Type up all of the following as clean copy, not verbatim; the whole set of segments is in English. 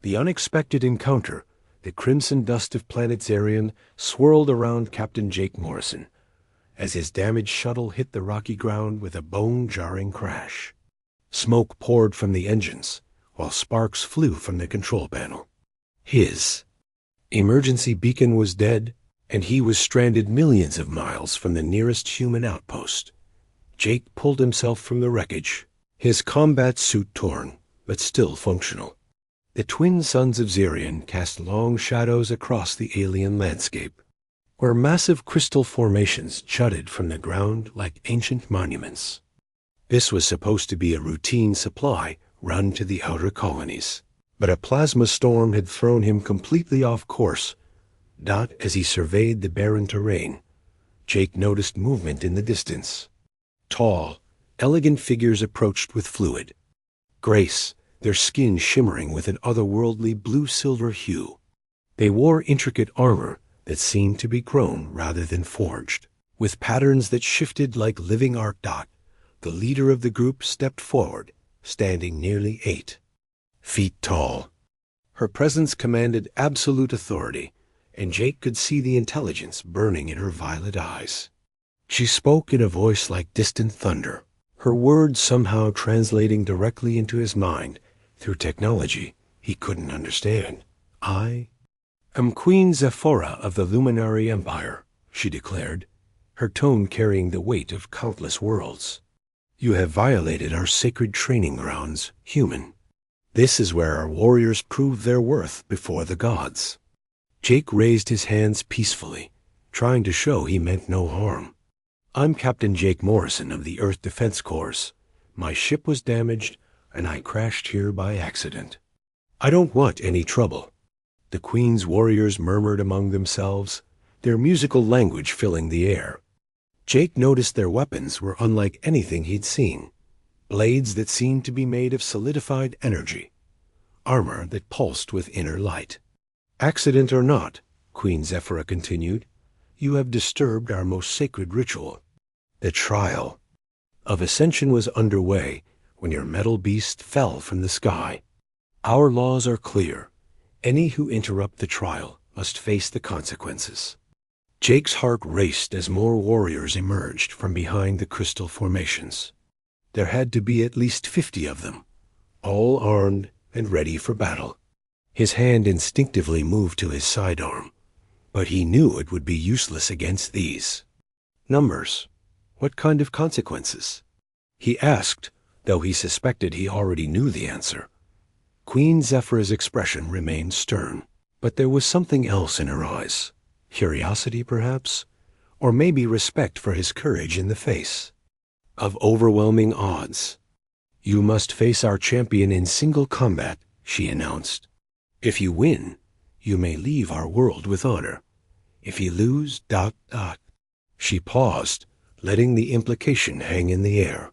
The unexpected encounter, the crimson dust of planet Zarian, swirled around Captain Jake Morrison as his damaged shuttle hit the rocky ground with a bone-jarring crash. Smoke poured from the engines, while sparks flew from the control panel. His emergency beacon was dead, and he was stranded millions of miles from the nearest human outpost. Jake pulled himself from the wreckage, his combat suit torn, but still functional. The twin suns of Zarian cast long shadows across the alien landscape, where massive crystal formations jutted from the ground like ancient monuments. This was supposed to be a routine supply run to the outer colonies, but a plasma storm had thrown him completely off course. As he surveyed the barren terrain, Jake noticed movement in the distance. Tall, elegant figures approached with fluid grace, their skin shimmering with an otherworldly blue-silver hue. They wore intricate armor that seemed to be grown rather than forged, with patterns that shifted like living art. The leader of the group stepped forward, standing nearly 8 feet tall. Her presence commanded absolute authority, and Jake could see the intelligence burning in her violet eyes. She spoke in a voice like distant thunder, her words somehow translating directly into his mind through technology he couldn't understand. "I am Queen Zephora of the Luminary Empire," she declared, her tone carrying the weight of countless worlds. "You have violated our sacred training grounds, human. This is where our warriors prove their worth before the gods." Jake raised his hands peacefully, trying to show he meant no harm. "I'm Captain Jake Morrison of the Earth Defense Corps. My ship was damaged, and I crashed here by accident. I don't want any trouble." The Queen's warriors murmured among themselves, their musical language filling the air. Jake noticed their weapons were unlike anything he'd seen. Blades that seemed to be made of solidified energy, armor that pulsed with inner light. "Accident or not," Queen Zephora continued, "you have disturbed our most sacred ritual." The trial of ascension was underway when your metal beast fell from the sky. Our laws are clear. Any who interrupt the trial must face the consequences. Jake's heart raced as more warriors emerged from behind the crystal formations. There had to be at least 50 of them, all armed and ready for battle. His hand instinctively moved to his sidearm, but he knew it would be useless against these. Numbers. What kind of consequences? He asked, though he suspected he already knew the answer. Queen Zephora's expression remained stern, but there was something else in her eyes. Curiosity, perhaps, or maybe respect for his courage in the face of overwhelming odds. "You must face our champion in single combat," she announced. "If you win, you may leave our world with honor. If you lose, ... She paused, letting the implication hang in the air.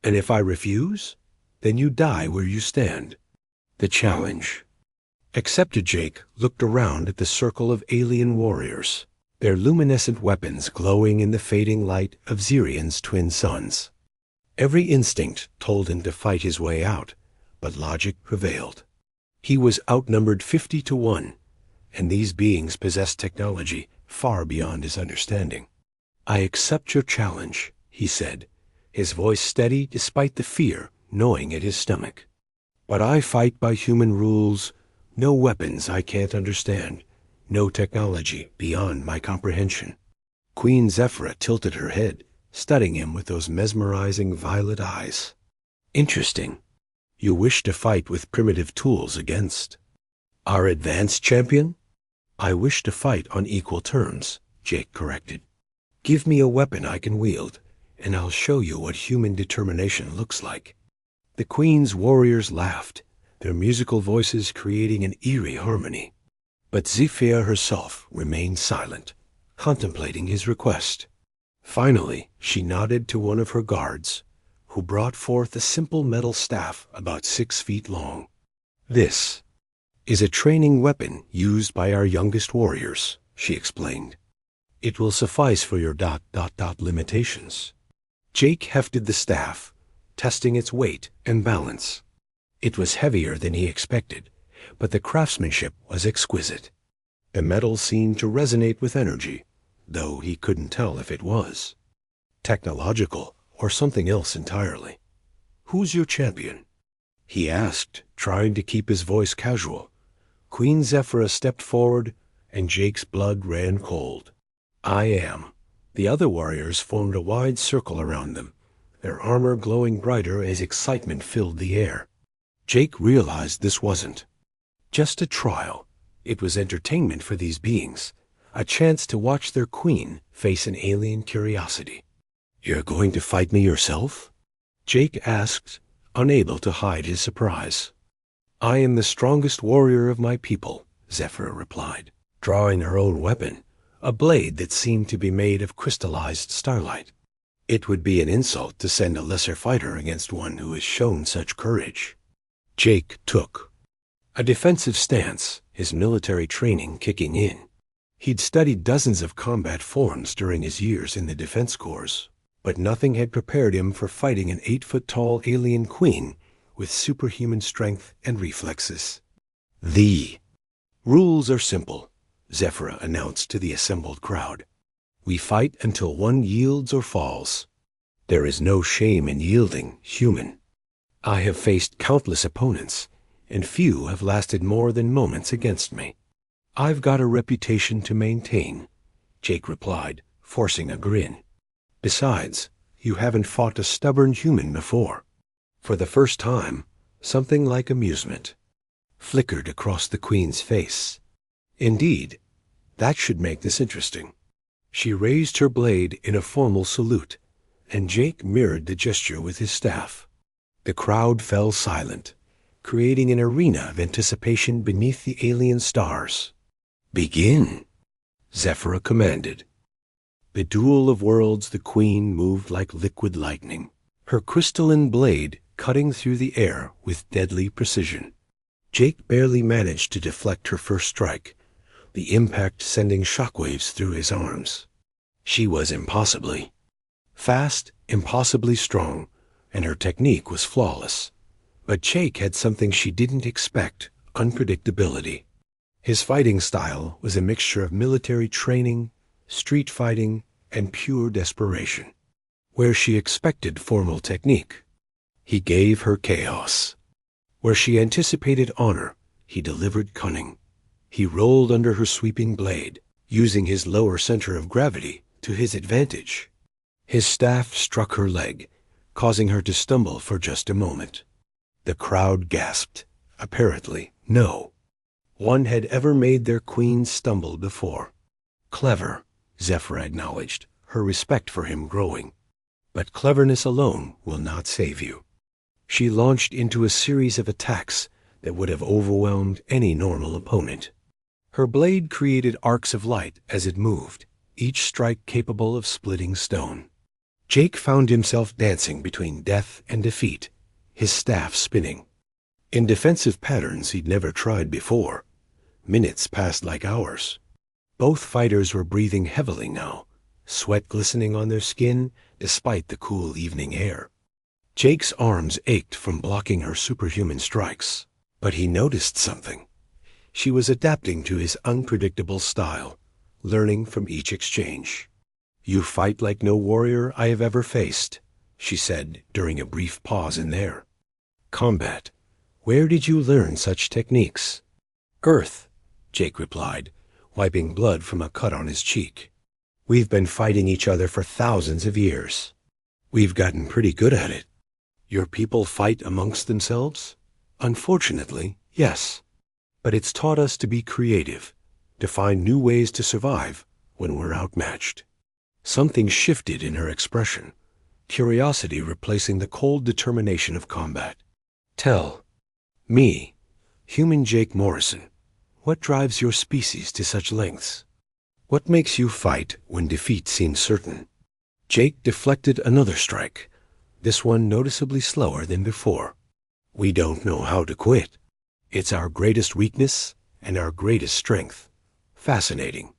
"And if I refuse, then you die where you stand." The challenge accepted. Jake looked around at the circle of alien warriors, their luminescent weapons glowing in the fading light of Zarian's twin suns. Every instinct told him to fight his way out, but logic prevailed. He was outnumbered 50 to 1, and these beings possessed technology far beyond his understanding. "I accept your challenge," he said, his voice steady despite the fear gnawing at his stomach. "But I fight by human rules. No weapons I can't understand. No technology beyond my comprehension." Queen Zephora tilted her head, studying him with those mesmerizing violet eyes. "Interesting. You wish to fight with primitive tools against our advanced champion?" "I wish to fight on equal terms," Jake corrected. "Give me a weapon I can wield, and I'll show you what human determination looks like." The Queen's warriors laughed, their musical voices creating an eerie harmony. But Zephyr herself remained silent, contemplating his request. Finally, she nodded to one of her guards, who brought forth a simple metal staff about 6 feet long. "This is a training weapon used by our youngest warriors," she explained. "It will suffice for your ... limitations." Jake hefted the staff, testing its weight and balance. It was heavier than he expected, but the craftsmanship was exquisite. The metal seemed to resonate with energy, though he couldn't tell if it was technological or something else entirely. "Who's your champion?" he asked, trying to keep his voice casual. Queen Zephyra stepped forward, and Jake's blood ran cold. "I am." The other warriors formed a wide circle around them, their armor glowing brighter as excitement filled the air. Jake realized this wasn't just a trial. It was entertainment for these beings, a chance to watch their queen face an alien curiosity. "You're going to fight me yourself?" Jake asked, unable to hide his surprise. "I am the strongest warrior of my people," Zephyra replied, drawing her own weapon, a blade that seemed to be made of crystallized starlight. "It would be an insult to send a lesser fighter against one who has shown such courage." Jake took a defensive stance, his military training kicking in. He'd studied dozens of combat forms during his years in the defense corps, but nothing had prepared him for fighting an 8-foot-tall alien queen with superhuman strength and reflexes. "The rules are simple," Zephyra announced to the assembled crowd. "We fight until one yields or falls. There is no shame in yielding, human. I have faced countless opponents, and few have lasted more than moments against me." "I've got a reputation to maintain," Jake replied, forcing a grin. "Besides, you haven't fought a stubborn human before." For the first time, something like amusement flickered across the queen's face. "Indeed, that should make this interesting." She raised her blade in a formal salute, and Jake mirrored the gesture with his staff. The crowd fell silent, creating an arena of anticipation beneath the alien stars. "Begin," Zephyra commanded. The duel of worlds, the queen moved like liquid lightning, her crystalline blade cutting through the air with deadly precision. Jake barely managed to deflect her first strike, the impact sending shockwaves through his arms. She was impossibly fast, impossibly strong, and her technique was flawless. But Jake had something she didn't expect: unpredictability. His fighting style was a mixture of military training, street fighting, and pure desperation. Where she expected formal technique, he gave her chaos. Where she anticipated honor, he delivered cunning. He rolled under her sweeping blade, using his lower center of gravity to his advantage. His staff struck her leg, causing her to stumble for just a moment. The crowd gasped. Apparently, no one had ever made their queen stumble before. "Clever," Zephyra acknowledged, her respect for him growing. "But cleverness alone will not save you." She launched into a series of attacks that would have overwhelmed any normal opponent. Her blade created arcs of light as it moved, each strike capable of splitting stone. Jake found himself dancing between death and defeat, his staff spinning. In defensive patterns he'd never tried before, minutes passed like hours. Both fighters were breathing heavily now, sweat glistening on their skin despite the cool evening air. Jake's arms ached from blocking her superhuman strikes, but he noticed something. She was adapting to his unpredictable style, learning from each exchange. "You fight like no warrior I have ever faced," she said during a brief pause in there. "Combat. Where did you learn such techniques?" "Earth," Jake replied, wiping blood from a cut on his cheek. "We've been fighting each other for thousands of years. We've gotten pretty good at it." "Your people fight amongst themselves?" "Unfortunately, yes. But it's taught us to be creative, to find new ways to survive when we're outmatched." Something shifted in her expression, curiosity replacing the cold determination of combat. "Tell me, human Jake Morrison, what drives your species to such lengths? What makes you fight when defeat seems certain?" Jake deflected another strike, this one noticeably slower than before. "We don't know how to quit. It's our greatest weakness and our greatest strength." Fascinating.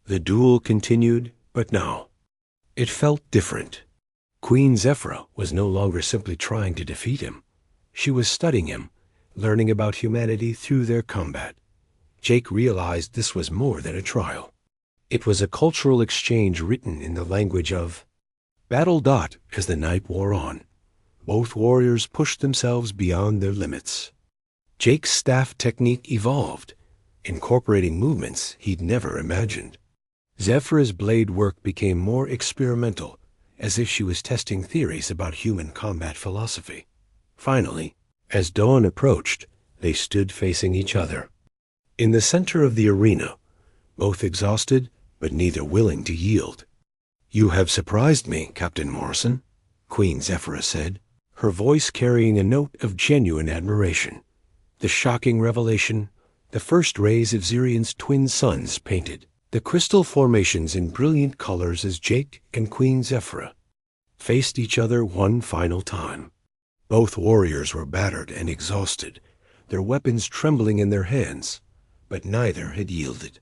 The duel continued, but now it felt different. Queen Zephyra was no longer simply trying to defeat him. She was studying him, learning about humanity through their combat. Jake realized this was more than a trial. It was a cultural exchange written in the language of battle. As the night wore on, both warriors pushed themselves beyond their limits. Jake's staff technique evolved, incorporating movements he'd never imagined. Zephyra's blade work became more experimental, as if she was testing theories about human combat philosophy. Finally, as dawn approached, they stood facing each other. In the center of the arena, both exhausted but neither willing to yield. "You have surprised me, Captain Morrison," Queen Zephyra said, her voice carrying a note of genuine admiration. The shocking revelation, the first rays of Zirion's twin suns painted the crystal formations in brilliant colors as Jake and Queen Zephyra faced each other one final time. Both warriors were battered and exhausted, their weapons trembling in their hands, but neither had yielded.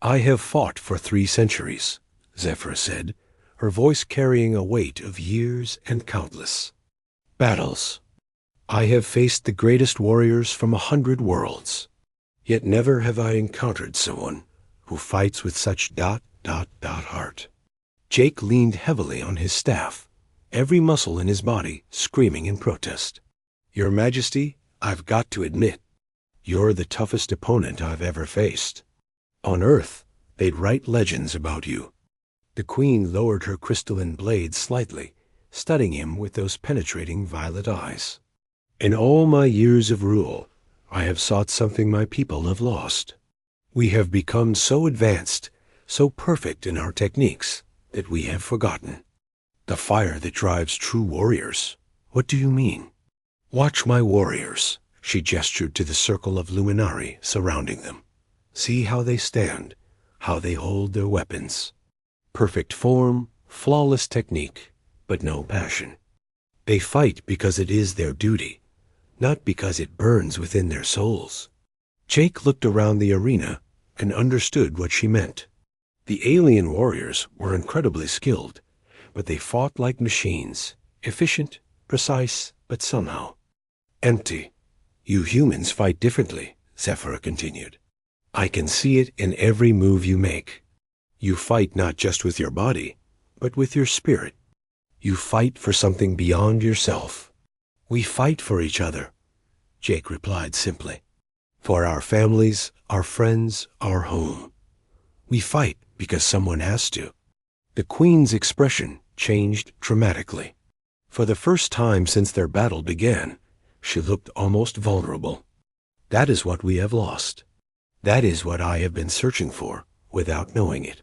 "I have fought for 3 centuries, Zephyra said, her voice carrying a weight of years and countless battles. I have faced the greatest warriors from 100 worlds, yet never have I encountered someone who fights with such heart." Jake leaned heavily on his staff, every muscle in his body screaming in protest. "Your Majesty, I've got to admit, you're the toughest opponent I've ever faced. On Earth, they'd write legends about you." The Queen lowered her crystalline blade slightly, studying him with those penetrating violet eyes. "In all my years of rule, I have sought something my people have lost. We have become so advanced, so perfect in our techniques, that we have forgotten the fire that drives true warriors." "What do you mean?" "Watch my warriors." She gestured to the circle of luminari surrounding them. "See how they stand, how they hold their weapons. Perfect form, flawless technique, but no passion. They fight because it is their duty, not because it burns within their souls." Jake looked around the arena and understood what she meant. The alien warriors were incredibly skilled, but they fought like machines, efficient, precise, but somehow empty. "You humans fight differently," Zephyra continued. "I can see it in every move you make. You fight not just with your body, but with your spirit. You fight for something beyond yourself." "We fight for each other," Jake replied simply. "For our families, our friends, our home. We fight because someone has to." The Queen's expression changed dramatically. For the first time since their battle began, she looked almost vulnerable. "That is what we have lost. That is what I have been searching for, without knowing it."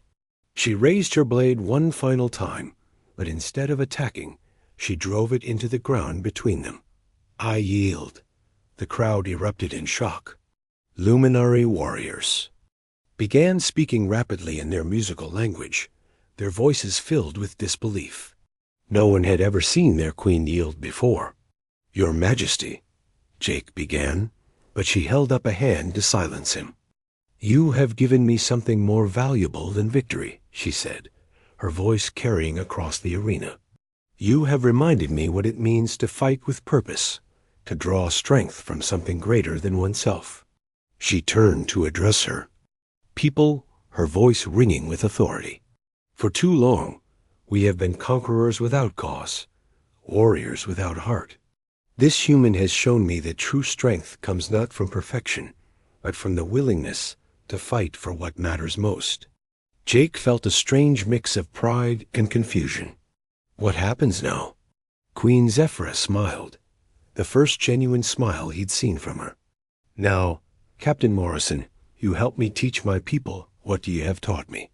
She raised her blade one final time, but instead of attacking, she drove it into the ground between them. "I yield." The crowd erupted in shock. Luminary warriors began speaking rapidly in their musical language, their voices filled with disbelief. No one had ever seen their queen yield before. "Your Majesty," Jake began, but she held up a hand to silence him. "You have given me something more valuable than victory," she said, her voice carrying across the arena. "You have reminded me what it means to fight with purpose, to draw strength from something greater than oneself." She turned to address her people, her voice ringing with authority. "For too long, we have been conquerors without cause, warriors without heart. This human has shown me that true strength comes not from perfection, but from the willingness to fight for what matters most." Jake felt a strange mix of pride and confusion. "What happens now?" Queen Zephyra smiled, the first genuine smile he'd seen from her. "Now, Captain Morrison, you help me teach my people what ye have taught me."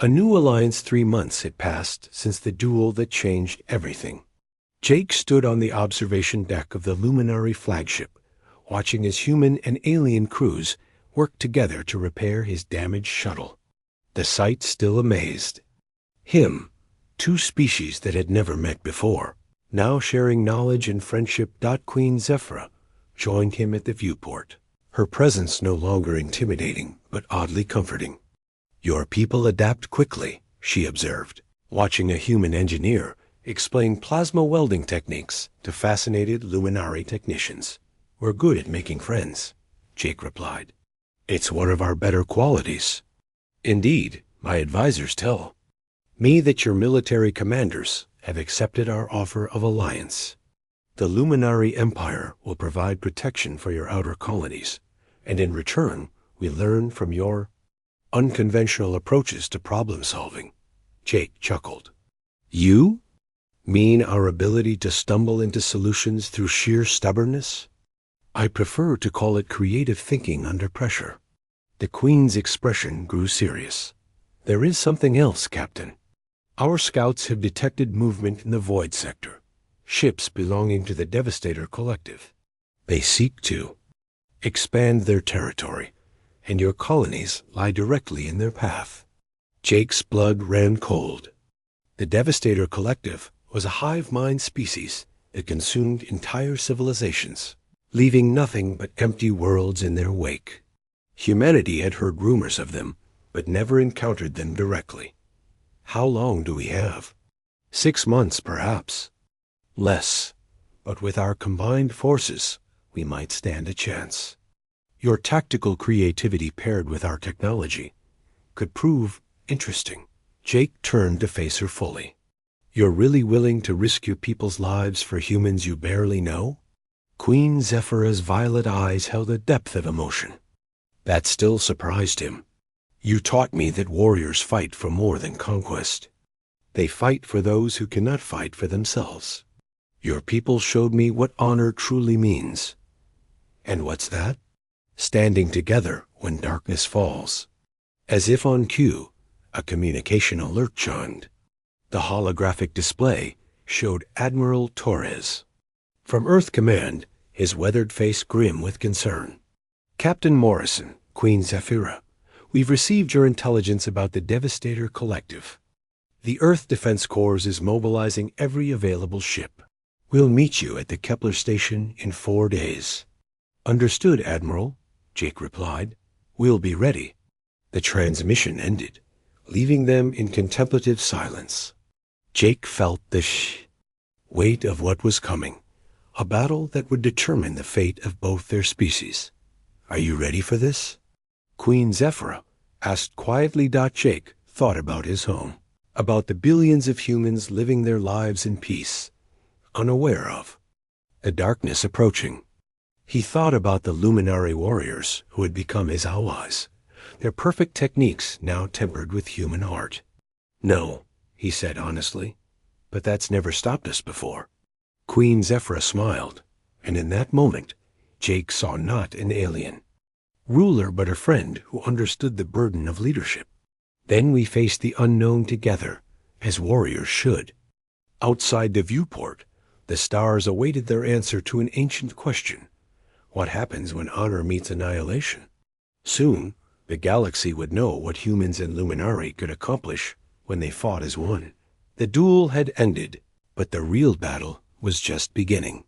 A new alliance 3 months had passed since the duel that changed everything. Jake stood on the observation deck of the Luminary flagship, watching his human and alien crews work together to repair his damaged shuttle. The sight still amazed him. 2 species that had never met before, now sharing knowledge and friendship. Queen Zephyra joined him at the viewport, her presence no longer intimidating but oddly comforting. "Your people adapt quickly," she observed, watching a human engineer explain plasma welding techniques to fascinated Luminary technicians. We're good at making friends, Jake replied. It's one of our better qualities. Indeed, my advisors tell me that your military commanders have accepted our offer of alliance. The Luminary Empire will provide protection for your outer colonies, and in return, we learn from your unconventional approaches to problem solving. Jake chuckled. You mean our ability to stumble into solutions through sheer stubbornness? I prefer to call it creative thinking under pressure. The Queen's expression grew serious. There is something else, Captain. Our scouts have detected movement in the Void sector, ships belonging to the Devastator Collective. They seek to expand their territory, and your colonies lie directly in their path. Jake's blood ran cold. The Devastator Collective was a hive mind species that consumed entire civilizations, leaving nothing but empty worlds in their wake. Humanity had heard rumors of them, but never encountered them directly. How long do we have? 6 months, perhaps. Less, but with our combined forces, we might stand a chance. Your tactical creativity paired with our technology could prove interesting. Jake turned to face her fully. You're really willing to risk your people's lives for humans you barely know? Queen Zephyra's violet eyes held a depth of emotion that still surprised him. You taught me that warriors fight for more than conquest. They fight for those who cannot fight for themselves. Your people showed me what honor truly means. And what's that? Standing together when darkness falls. As if on cue, a communication alert chimed. The holographic display showed Admiral Torres. From Earth Command, his weathered face grim with concern. Captain Morrison, Queen Zephyra, we've received your intelligence about the Devastator Collective. The Earth Defense Corps is mobilizing every available ship. We'll meet you at the Kepler station in 4 days. Understood, Admiral, Jake replied. We'll be ready. The transmission ended, leaving them in contemplative silence. Jake felt the weight of what was coming, a battle that would determine the fate of both their species. Are you ready for this? Queen Zephyra asked quietly. Jake thought about his home, about the billions of humans living their lives in peace, unaware of the darkness approaching. He thought about the luminary warriors who had become his allies, their perfect techniques now tempered with human art. No, he said honestly, but that's never stopped us before. Queen Zephyra smiled, and in that moment, Jake saw not an alien, ruler but a friend who understood the burden of leadership. Then we faced the unknown together, as warriors should. Outside the viewport, the stars awaited their answer to an ancient question. What happens when honor meets annihilation? Soon, the galaxy would know what humans and Luminari could accomplish when they fought as one. The duel had ended, but the real battle was just beginning.